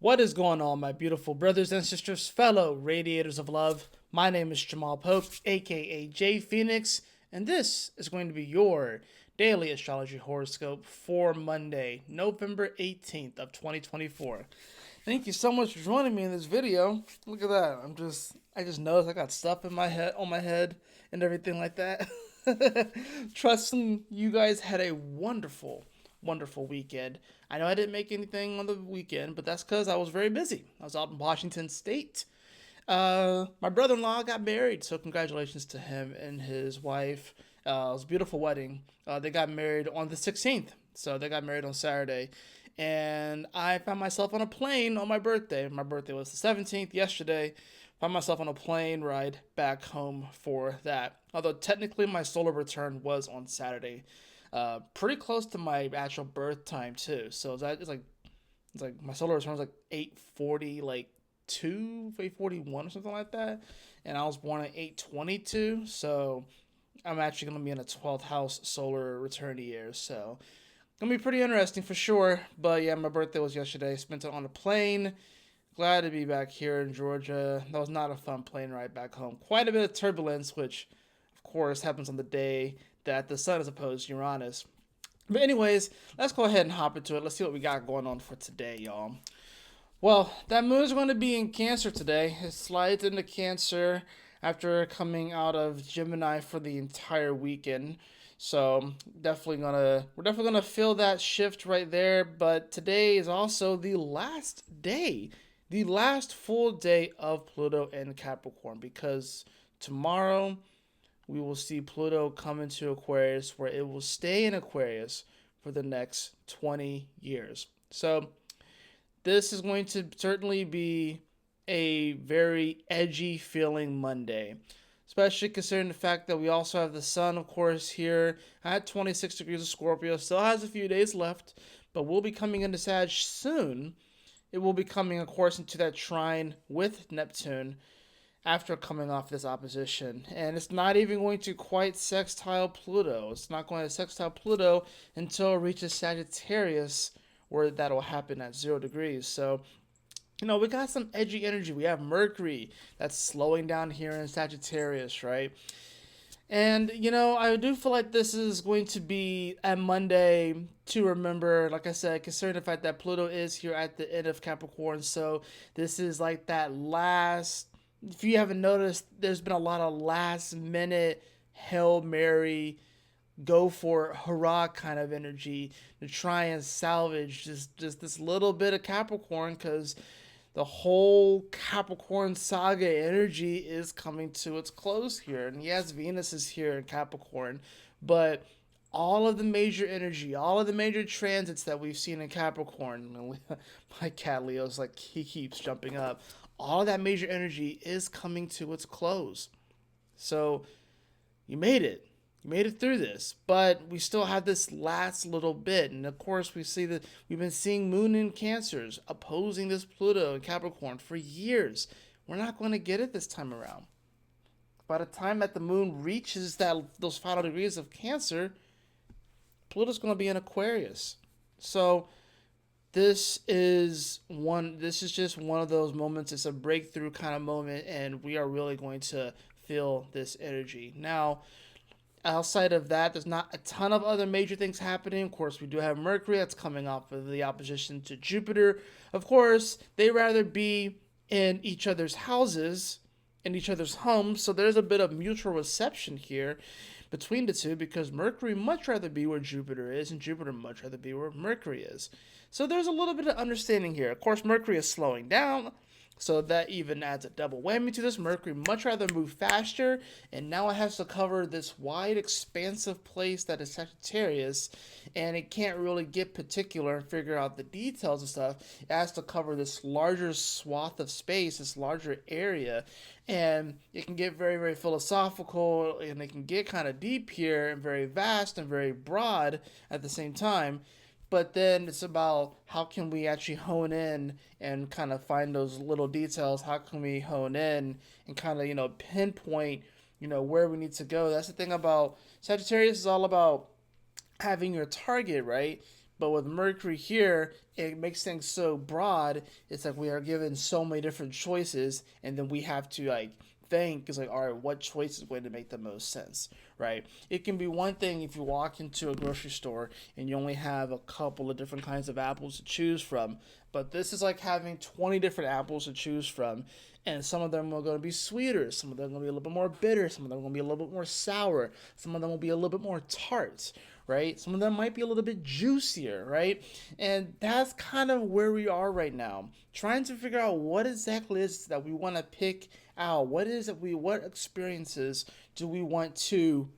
What is going on, my beautiful brothers and sisters, fellow radiators of love? My name is Jamal Pope, aka J Phoenix, and this is going to be your daily astrology horoscope for Monday, November 18th of 2024. Thank you so much for joining me in this video. Look at that. I just noticed I got stuff in my head, on my head, and everything like that. Trusting you guys had a wonderful weekend. I know I didn't make anything on the weekend, but that's because I was very busy. I was out in Washington State. My brother-in-law got married, so congratulations to him and his wife. It was a beautiful wedding. They got married on the 16th, so they got married on Saturday. And I found myself on a plane on my birthday. My birthday was the 17th yesterday. Found myself on a plane ride back home for that. Although technically my solar return was on Saturday. Pretty close to my actual birth time too. So it's like my solar return was like 8:40, like 8:41 or something like that, and I was born at 8:22. So I'm actually gonna be in a 12th house solar return year. So gonna be pretty interesting for sure. But yeah, my birthday was yesterday. Spent it on a plane. Glad to be back here in Georgia. That was not a fun plane ride back home. Quite a bit of turbulence, which of course happens on the day that the sun is opposed to Uranus. But anyways, let's go ahead and hop into it. Let's see what we got going on for today, y'all. Well, that moon is going to be in Cancer today. It slides into Cancer after coming out of Gemini for the entire weekend. So we're definitely gonna feel that shift right there. But today is also the last full day of Pluto in Capricorn, because tomorrow we will see Pluto come into Aquarius, where it will stay in Aquarius for the next 20 years. So this is going to certainly be a very edgy feeling Monday, especially considering the fact that we also have the sun, of course, here at 26 degrees of Scorpio. Still has a few days left, but we'll be coming into Sag soon. It will be coming, of course, into that trine with Neptune after coming off this opposition. And it's not even going to quite sextile Pluto. It's not going to sextile Pluto until it reaches Sagittarius, where that'll happen at 0 degrees. So, we got some edgy energy. We have Mercury that's slowing down here in Sagittarius, right? And, I do feel like this is going to be a Monday to remember, like I said, considering the fact that Pluto is here at the end of Capricorn. So this is like that last, if you haven't noticed, there's been a lot of last minute Hail Mary, go for it, hurrah kind of energy to try and salvage just this little bit of Capricorn, because the whole Capricorn saga energy is coming to its close here. And yes, Venus is here in Capricorn, but all of the major energy, all of the major transits that we've seen in Capricorn, my cat Leo's like, he keeps jumping up. All of that major energy is coming to its close. So you made it. You made it through this, but we still have this last little bit. And of course, we see that we've been seeing Moon in Cancers opposing this Pluto in Capricorn for years. We're not going to get it this time around. By the time that the Moon reaches those final degrees of Cancer, Pluto's going to be in Aquarius. So this is just one of those moments. It's a breakthrough kind of moment, and we are really going to feel this energy. Now, outside of that, there's not a ton of other major things happening. Of course, we do have Mercury that's coming off of the opposition to Jupiter. Of course, they rather be in each other's houses, in each other's homes, so there's a bit of mutual reception here between the two, because Mercury much rather be where Jupiter is, and Jupiter much rather be where Mercury is. So there's a little bit of understanding here. Of course, Mercury is slowing down, so that even adds a double whammy to this. Mercury much rather move faster, and now it has to cover this wide, expansive place that is Sagittarius, and it can't really get particular and figure out the details and stuff. It has to cover this larger swath of space, this larger area, and it can get very, very philosophical, and it can get kind of deep here, and very vast and very broad at the same time. But then it's about how can we actually hone in and kind of find those little details. How can we hone in and kind of, pinpoint, where we need to go. That's the thing about Sagittarius, is all about having your target, right? But with Mercury here, it makes things so broad. It's like we are given so many different choices, and then we have to like think is like, all right, what choice is going to make the most sense, right? It can be one thing if you walk into a grocery store and you only have a couple of different kinds of apples to choose from, but this is like having 20 different apples to choose from, and some of them are going to be sweeter, some of them are going to be a little bit more bitter, some of them are going to be a little bit more sour, some of them will be a little bit more tart, right? Some of them might be a little bit juicier, right? And that's kind of where we are right now, trying to figure out what exactly is that we want to pick out. What experiences do we want to,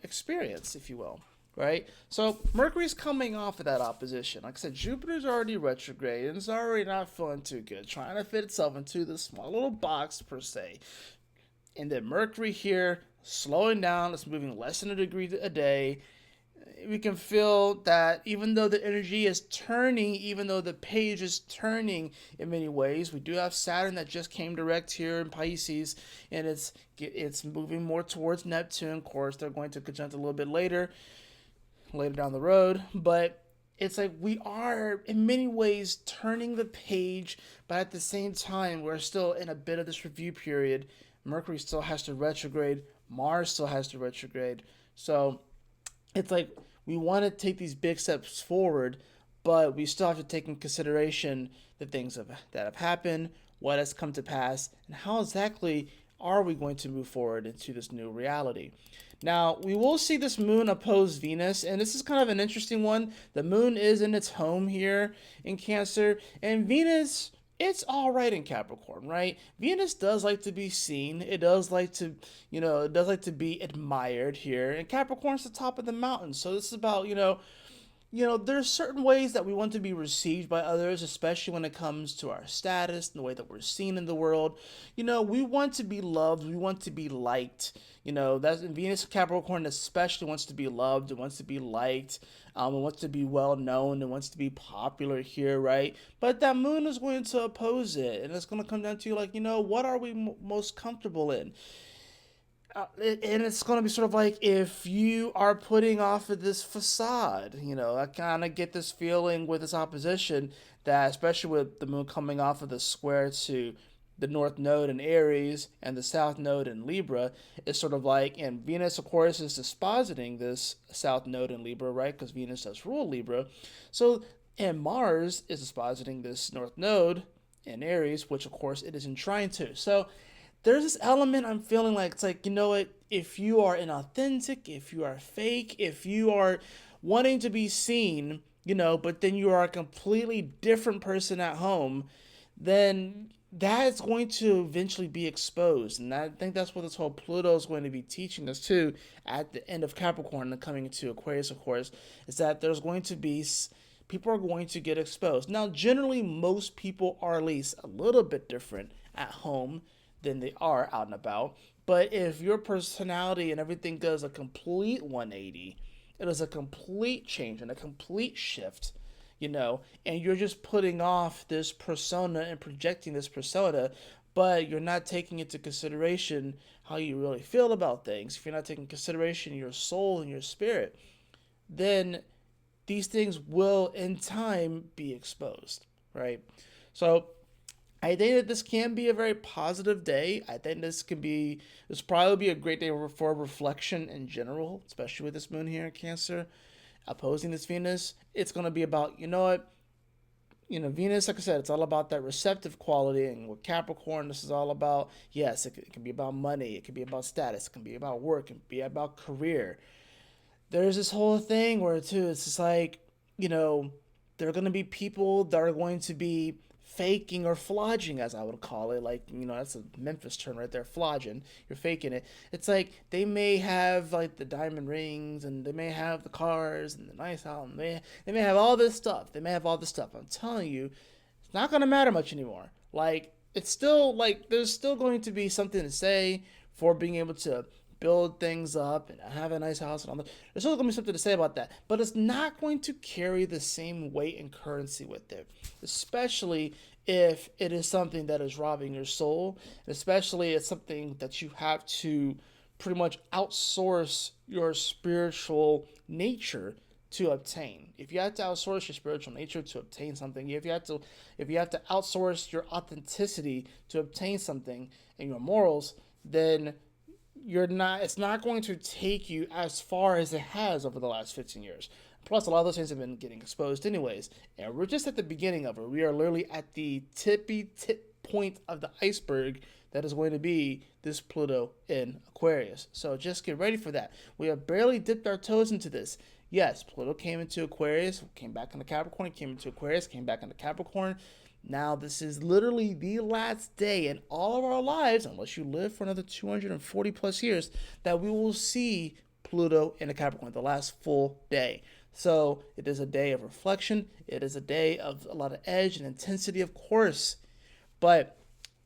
experience, if you will, right? So Mercury's coming off of that opposition. Like I said, Jupiter's already retrograde and it's already not feeling too good, trying to fit itself into this small little box per se. And then Mercury here slowing down, it's moving less than a degree a day. We can feel that even though the energy is turning, even though the page is turning in many ways, we do have Saturn that just came direct here in Pisces, and it's moving more towards Neptune. Of course, they're going to conjunct a little bit later down the road, but it's like we are in many ways turning the page, but at the same time, we're still in a bit of this review period. Mercury still has to retrograde, Mars still has to retrograde, so it's like we want to take these big steps forward, but we still have to take in consideration the things that have happened, what has come to pass, and how exactly are we going to move forward into this new reality. Now, we will see this moon oppose Venus, and this is kind of an interesting one. The moon is in its home here in Cancer, and Venus, it's all right in Capricorn, right? Venus does like to be seen. It does like to, it does like to be admired here. And Capricorn's the top of the mountain. So this is about, there's certain ways that we want to be received by others, especially when it comes to our status and the way that we're seen in the world. We want to be loved. We want to be liked. That's Venus Capricorn especially wants to be loved. It wants to be liked. It wants to be well known. It wants to be popular here, right? But that moon is going to oppose it, and it's going to come down to like, what are we most comfortable in? And it's going to be sort of like if you are putting off of this facade, I kind of get this feeling with this opposition that, especially with the moon coming off of the square to the north node in Aries and the south node in Libra, it's sort of like, and Venus, of course, is dispositing this south node in Libra, right? Because Venus does rule Libra. So, and Mars is dispositing this north node in Aries, which, of course, it is in trine to. So, there's this element I'm feeling like it's like, if you are inauthentic, if you are fake, if you are wanting to be seen, but then you are a completely different person at home, then that's going to eventually be exposed. And I think that's what this whole Pluto is going to be teaching us too at the end of Capricorn and coming into Aquarius, of course, is that there's going to be people are going to get exposed. Now, generally, most people are at least a little bit different at home than they are out and about. But if your personality and everything does a complete 180, it is a complete change and a complete shift, and you're just putting off this persona and projecting this persona, but you're not taking into consideration how you really feel about things, if you're not taking consideration your soul and your spirit, then these things will in time be exposed, right? So I think that this can be a very positive day. I think this probably be a great day for reflection in general, especially with this moon here in Cancer, opposing this Venus. It's going to be about, Venus, like I said, it's all about that receptive quality. And with Capricorn, this is all about, yes, it can be about money. It can be about status. It can be about work. It can be about career. There's this whole thing where, too, it's just like, there are going to be people that are going to be faking or flogging, as I would call it. Like, that's a Memphis term right there, flogging. You're faking it. It's like they may have like the diamond rings and they may have the cars and the nice house. And they may have all this stuff. They may have all this stuff. I'm telling you, it's not going to matter much anymore. Like, it's still like there's still going to be something to say for being able to build things up and have a nice house and all that. There's still going to be something to say about that, but it's not going to carry the same weight and currency with it, especially if it is something that is robbing your soul, and especially it's something that you have to pretty much outsource your spiritual nature to obtain. If you have to outsource your spiritual nature to obtain something, if you have to outsource your authenticity to obtain something and your morals, then it's not going to take you as far as it has over the last 15 years. Plus, a lot of those things have been getting exposed anyways. And we're just at the beginning of it. We are literally at the tip point of the iceberg that is going to be this Pluto in Aquarius. So just get ready for that. We have barely dipped our toes into this. Yes, Pluto came into Aquarius, came back into Capricorn, came into Aquarius, came back into Capricorn. Now, this is literally the last day in all of our lives, unless you live for another 240 plus years, that we will see Pluto in a Capricorn, the last full day. So it is a day of reflection. It is a day of a lot of edge and intensity, of course. But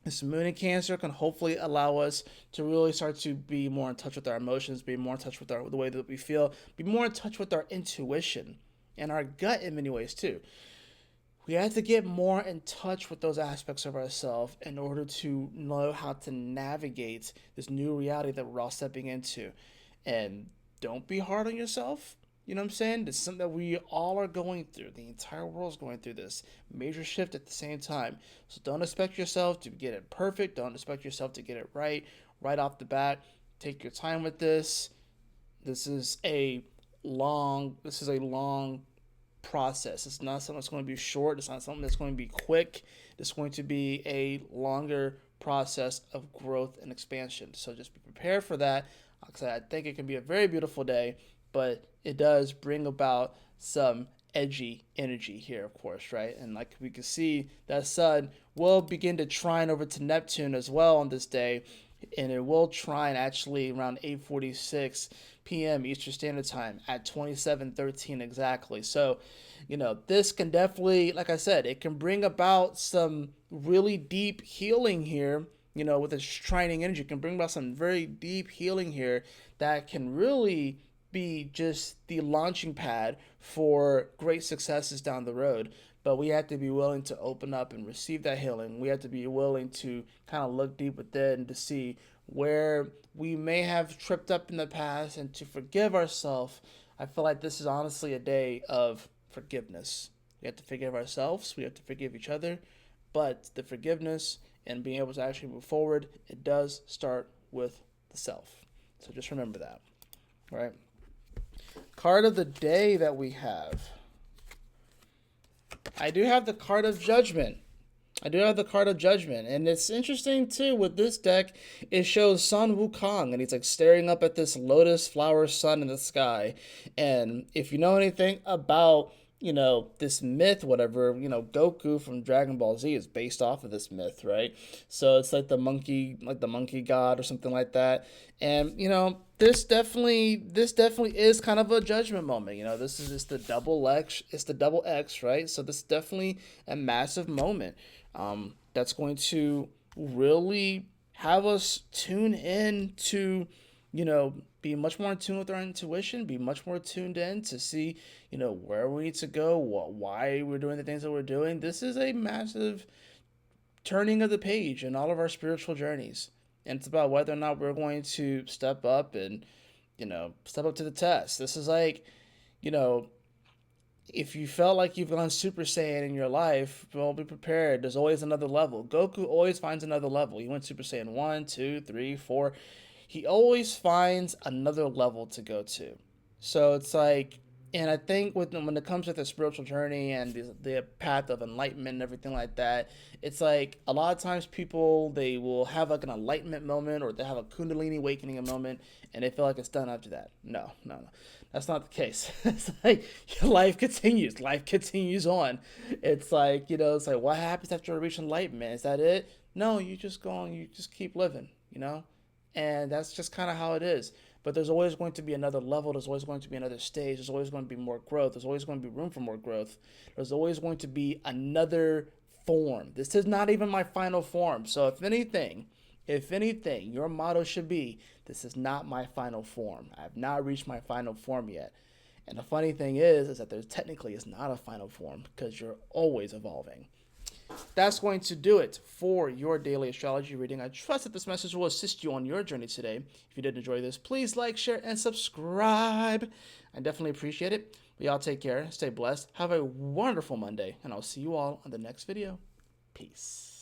this moon in Cancer can hopefully allow us to really start to be more in touch with our emotions, be more in touch with the way that we feel, be more in touch with our intuition and our gut in many ways too. We have to get more in touch with those aspects of ourselves in order to know how to navigate this new reality that we're all stepping into. And don't be hard on yourself. You know what I'm saying? It's something that we all are going through. The entire world's going through this major shift at the same time. So don't expect yourself to get it perfect. Don't expect yourself to get it right off the bat. Take your time with this. This is a long process. It's not something that's going to be short. It's not something that's going to be quick. It's going to be a longer process of growth and expansion. So just be prepared for that. Like I said, I think it can be a very beautiful day, but it does bring about some edgy energy here, of course, right? And like we can see, that sun will begin to trine over to Neptune as well on this day, and it will trine actually around 8:46 p.m. Eastern Standard Time at 27:13 exactly. So, this can definitely, like I said, it can bring about some really deep healing here. With this trining energy, it can bring about some very deep healing here that can really be just the launching pad for great successes down the road. But we have to be willing to open up and receive that healing. We have to be willing to kind of look deep within to see where we may have tripped up in the past and to forgive ourselves. I feel like this is honestly a day of forgiveness. We have to forgive ourselves. We have to forgive each other. But the forgiveness and being able to actually move forward, it does start with the self. So just remember that. All right. Card of the day that we have. I do have the card of Judgment. And it's interesting too with this deck. It shows Sun Wukong, and he's like staring up at this lotus flower sun in the sky. And if you know anything about this myth, whatever, Goku from Dragon Ball Z is based off of this myth, right? So it's like the monkey god or something like that. And, this definitely is kind of a judgment moment. This is just the double X, right? So this is definitely a massive moment that's going to really have us tune in to, be much more in tune with our intuition, be much more tuned in to see, where we need to go, why we're doing the things that we're doing. This is a massive turning of the page in all of our spiritual journeys. And it's about whether or not we're going to step up and, step up to the test. This is like, if you felt like you've gone Super Saiyan in your life, well, be prepared. There's always another level. Goku always finds another level. He went Super Saiyan 1, 2, 3, 4. He always finds another level to go to. So it's like, and I think when it comes to the spiritual journey and the path of enlightenment and everything like that, it's like a lot of times people, they will have like an enlightenment moment or they have a Kundalini awakening moment and they feel like it's done after that. No. That's not the case. It's like life continues on. It's like, it's like what happens after you reach enlightenment? Is that it? No, you just go on, you just keep living, And that's just kind of how it is. But there's always going to be another level. There's always going to be another stage. There's always going to be more growth. There's always going to be room for more growth. There's always going to be another form. This is not even my final form. So if anything, your motto should be, this is not my final form. I have not reached my final form yet. And the funny thing is that there technically is not a final form because you're always evolving. That's going to do it for your daily astrology reading. I trust that this message will assist you on your journey today. If you did enjoy this, please like, share, and subscribe. I definitely appreciate it. But y'all take care, stay blessed, have a wonderful Monday, and I'll see you all on the next video. Peace.